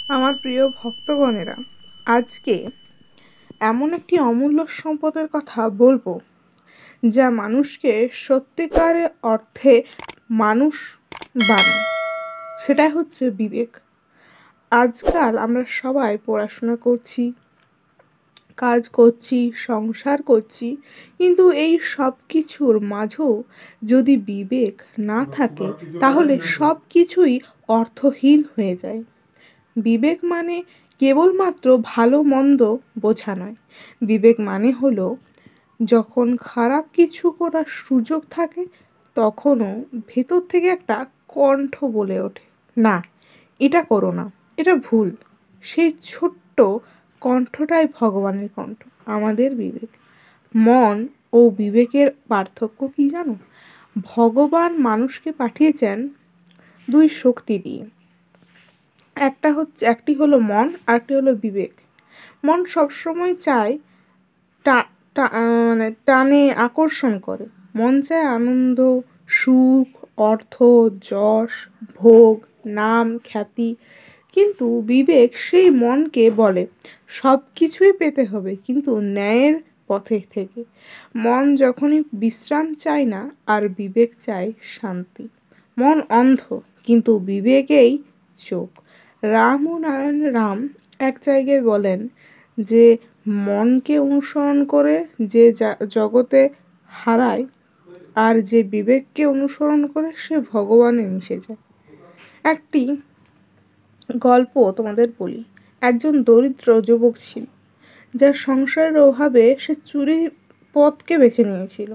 আমার প্রিয় ভক্তগণেরা, আজকে এমন একটি অমূল্য সম্পদের কথা বলবো যা মানুষকে সত্যিকার অর্থে মানুষ বানায়। সেটাই হচ্ছে বিবেক। আজকাল আমরা সবাই পড়াশোনা করছি, কাজ করছি, সংসার করছি, কিন্তু এই সব কিছুর মাঝেও যদি বিবেক না থাকে তাহলে সব কিছুই অর্থহীন হয়ে যায়। বিবেক মানে কেবলমাত্র ভালো মন্দ বোঝা নয়। বিবেক মানে হলো যখন খারাপ কিছু করার সুযোগ থাকে তখনও ভেতর থেকে একটা কণ্ঠ বলে ওঠে, না, এটা করো না, এটা ভুল। সেই ছোট্ট কণ্ঠটাই ভগবানের কণ্ঠ, আমাদের বিবেক। মন ও বিবেকের পার্থক্য কি জানো? ভগবান মানুষকে পাঠিয়েছেন দুই শক্তি দিয়ে। একটি হলো মন, আরেকটি হলো বিবেক। মন সবসময় চায় টানে আকর্ষণ করে। মন চায় আনন্দ, সুখ, অর্থ, যশ, ভোগ, নাম, খ্যাতি। কিন্তু বিবেক সেই মনকে বলে সব কিছুই পেতে হবে, কিন্তু ন্যায়ের পথে থেকে। মন যখনই বিশ্রাম চায় না, আর বিবেক চায় শান্তি। মন অন্ধ, কিন্তু বিবেকেই চোখ। রাম ও নারায়ণ রাম এক জায়গায় বলেন যে মনকে অনুসরণ করে যে জগতে হারায়, আর যে বিবেককে অনুসরণ করে সে ভগবানে মিশে যায়। একটি গল্প তোমাদের বলি। একজন দরিদ্র যুবক ছিল, যার সংসারের অভাবে সে চুরি পথকে বেছে নিয়েছিল।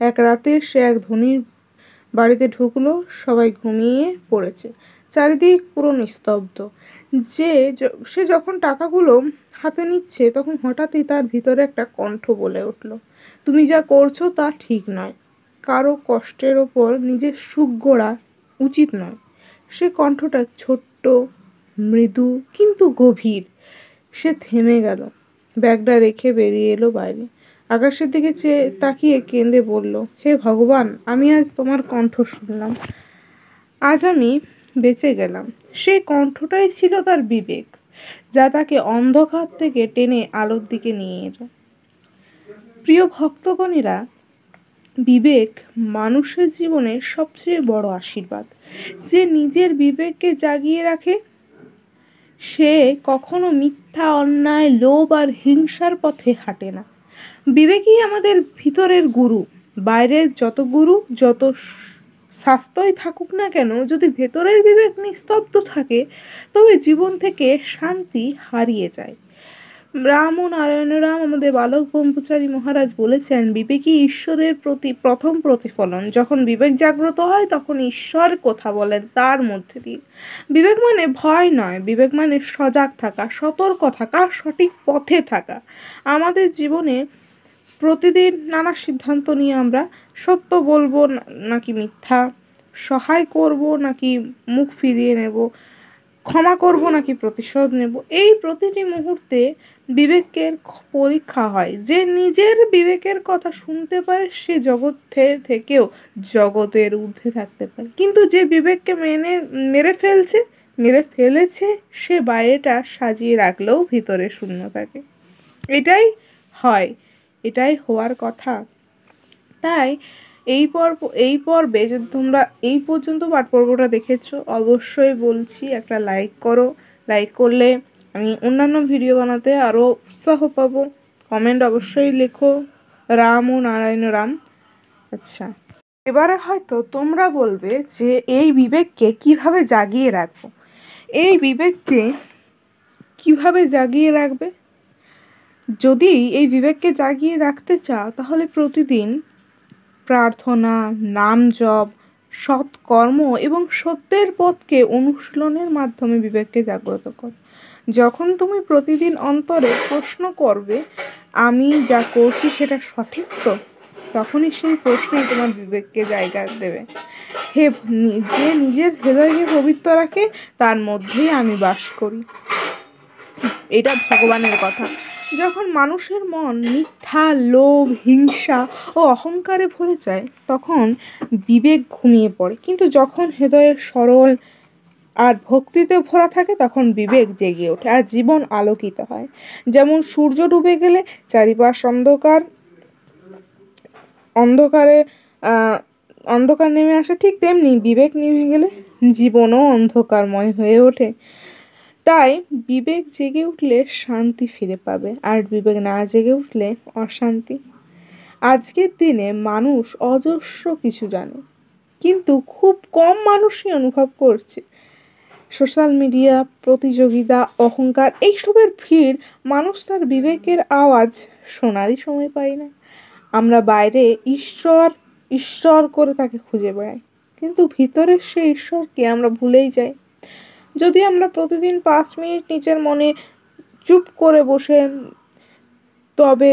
এক রাতে সে এক ধনীর বাড়িতে ঢুকলো। সবাই ঘুমিয়ে পড়েছে, চারিদিক পুরো নিস্তব্ধ। সে যখন টাকাগুলো হাতে নিচ্ছে তখন হঠাৎই তার ভিতরে একটা কণ্ঠ বলে উঠল, তুমি যা করছো তা ঠিক নয়, কারো কষ্টের ওপর নিজের সুখ গড়া উচিত নয়। সে কণ্ঠটা ছোট্ট, মৃদু, কিন্তু গভীর। সে থেমে গেল, ব্যাগটা রেখে বেরিয়ে এলো বাইরে। আকাশের দিকে তাকিয়ে কেঁদে বলল, হে ভগবান, আমি আজ তোমার কণ্ঠ শুনলাম, আজ আমি বেঁচে গেলাম। সেই কণ্ঠটাই ছিল তার বিবেক, যা তাকে অন্ধকার থেকে টেনে আলোর দিকে নিয়ে এলো। প্রিয় ভক্তগণেরা, বিবেক মানুষের জীবনের সবচেয়ে বড় আশীর্বাদ। যে নিজের বিবেককে জাগিয়ে রাখে সে কখনো মিথ্যা, অন্যায়, লোভ আর হিংসার পথে হাঁটে না। বিবেকই আমাদের ভিতরের গুরু। বাইরের যত গুরু, যত শাস্ত্রই থাকুক না কেন, যদি ভেতরের বিবেক নিস্তব্ধ থাকে তবে জীবন থেকে শান্তি হারিয়ে যায়। রাম ও নারায়ণ রাম আমাদের বালক ব্রহ্মচারী মহারাজ বলেছেন, বিবেকই ঈশ্বরের প্রতি প্রথম প্রতিফলন। যখন বিবেক জাগ্রত হয় তখন ঈশ্বর কথা বলেন তার মধ্যে দিয়ে। বিবেক মানে ভয় নয়, বিবেক মানে সজাগ থাকা, সতর্ক থাকা, সঠিক পথে থাকা। আমাদের জীবনে প্রতিদিন নানা সিদ্ধান্ত নিয়ে আমরা সত্য বলবো নাকি মিথ্যা, সহায় করব নাকি মুখ ফিরিয়ে নেব, ক্ষমা করব নাকি প্রতিশোধ নেব, এই প্রতিটি মুহূর্তে বিবেকের পরীক্ষা হয়। যে নিজের বিবেকের কথা শুনতে পারে সে জগৎ থেকেও জগতের ঊর্ধ্বে থাকতে পারে, কিন্তু যে বিবেককে মেরে ফেলেছে সে বাইরেটা সাজিয়ে রাখলেও ভিতরে শূন্য থাকে। এটাই এটাই হওয়ার কথা। তাই এই পর্বে যদি তোমরা এই পর্যন্ত পাঠ পর্বটা দেখেছো, অবশ্যই বলছি একটা লাইক করো। লাইক করলে আমি অন্যান্য ভিডিও বানাতে আরও উৎসাহ পাবো। কমেন্ট অবশ্যই লেখো, রাম ও নারায়ণ রাম। আচ্ছা, এবারে হয়তো তোমরা বলবে যে এই বিবেককে কিভাবে জাগিয়ে রাখবো। এই বিবেককে কিভাবে জাগিয়ে রাখবে? যদি এই বিবেককে জাগিয়ে রাখতে চাও তাহলে প্রতিদিন প্রার্থনা, নাম জপ, সৎকর্ম এবং সত্যের পথকে অনুশীলনের মাধ্যমে বিবেককে জাগ্রত কর। যখন তুমি প্রতিদিন অন্তরে প্রশ্ন করবে, আমি যা করছি সেটা সঠিক তো, তখনই সেই প্রশ্নই তোমার বিবেককে জায়গা দেবে। যে নিজের হৃদয়কে পবিত্র রাখে তার মধ্যেই আমি বাস করি, এটা ভগবানের কথা। যখন মানুষের মন মিথ্যা, লোভ, হিংসা ও অহংকারে ভরে যায় তখন বিবেক ঘুমিয়ে পড়ে, কিন্তু যখন হৃদয়ের সরল আর ভক্তিতে ভরা থাকে তখন বিবেক জেগে ওঠে আর জীবন আলোকিত হয়। যেমন সূর্য ডুবে গেলে চারিপাশ অন্ধকারে অন্ধকার নেমে আসে, ঠিক তেমনি বিবেক নিভে গেলে জীবনও অন্ধকারময় হয়ে ওঠে। তাই বিবেক জেগে উঠলে শান্তি ফিরে পাবে, আর বিবেক না জেগে উঠলে অশান্তি। আজকের দিনে মানুষ অজস্র কিছু জানে, কিন্তু খুব কম মানুষই অনুভব করছে। সোশ্যাল মিডিয়া, প্রতিযোগিতা, অহংকার এইসবের ভিড় মানুষ তার বিবেকের আওয়াজ শোনারই সময় পায় না। আমরা বাইরে ঈশ্বর ঈশ্বর করে তাকে খুঁজে বেড়াই, কিন্তু ভিতরের সেই ঈশ্বরকে আমরা ভুলেই যাই। যদি আমরা প্রতিদিন 5 মিনিট নিজের মনে চুপ করে বসে তবে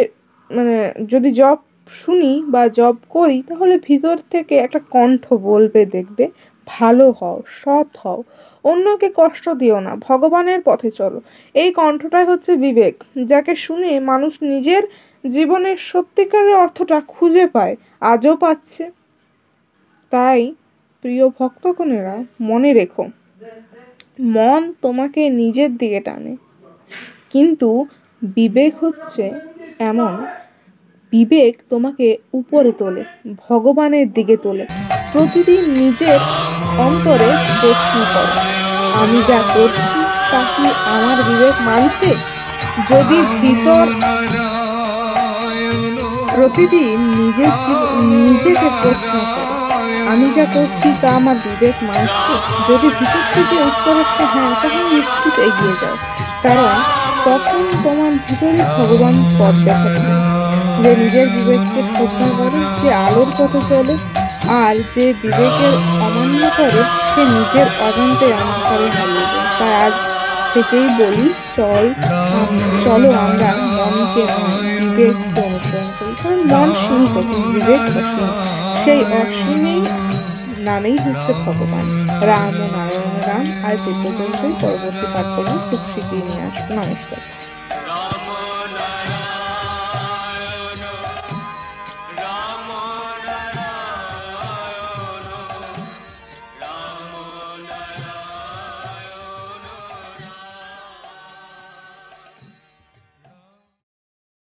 যদি জব শুনি বা জব করি, তাহলে ভিতর থেকে একটা কণ্ঠ বলবে, দেখবে, ভালো হও, সৎ হও, অন্যকে কষ্ট দিও না, ভগবানের পথে চলো। এই কণ্ঠটাই হচ্ছে বিবেক, যাকে শুনে মানুষ নিজের জীবনের সত্যিকারের অর্থটা খুঁজে পায়, আজও পাচ্ছে। তাই প্রিয় ভক্তগণেরা, মনে রেখো, মন তোমাকে নিজের দিকে টানে, কিন্তু বিবেক হচ্ছে এমন, বিবেক তোমাকে উপরে তোলে, ভগবানের দিকে তোলে। প্রতিদিন নিজের অন্তরে প্রশ্ন করো, আমি যা করছি তা কি আমার বিবেক মানছে? যদি প্রতিদিন নিজেকে প্রশ্ন করো, আমি যা করছি তা আমার বিবেক মানছে? যদি ভিতর থেকে উত্তর একটা হ্যাঁ, তখন নিশ্চিত এগিয়ে যাও, কারণ তখন তোমার ভিতরে ভগবান পথ দেখাচ্ছে। যে নিজের বিবেককে শ্রদ্ধা করে, যে আলোর পথে চলে, আর যে বিবেকের অমান্য করে, সে নিজের অজান্তে অন্ধকারে হারিয়ে যায়। তাই আজ থেকেই বলি, চলো আমরা মনকে নয়, বিবেককে অনুসরণ করি, কারণ মন সীমিত কিন্তু বিবেক অসীম। সেই অসীমেই নামেই হচ্ছে ভগবান। রাম ও নারায়ণ রাম। আজ এ পর্যন্তই, পরবর্তী পাঠ করবো খুব শীঘ্রই নিয়ে আসবো। নমস্কার।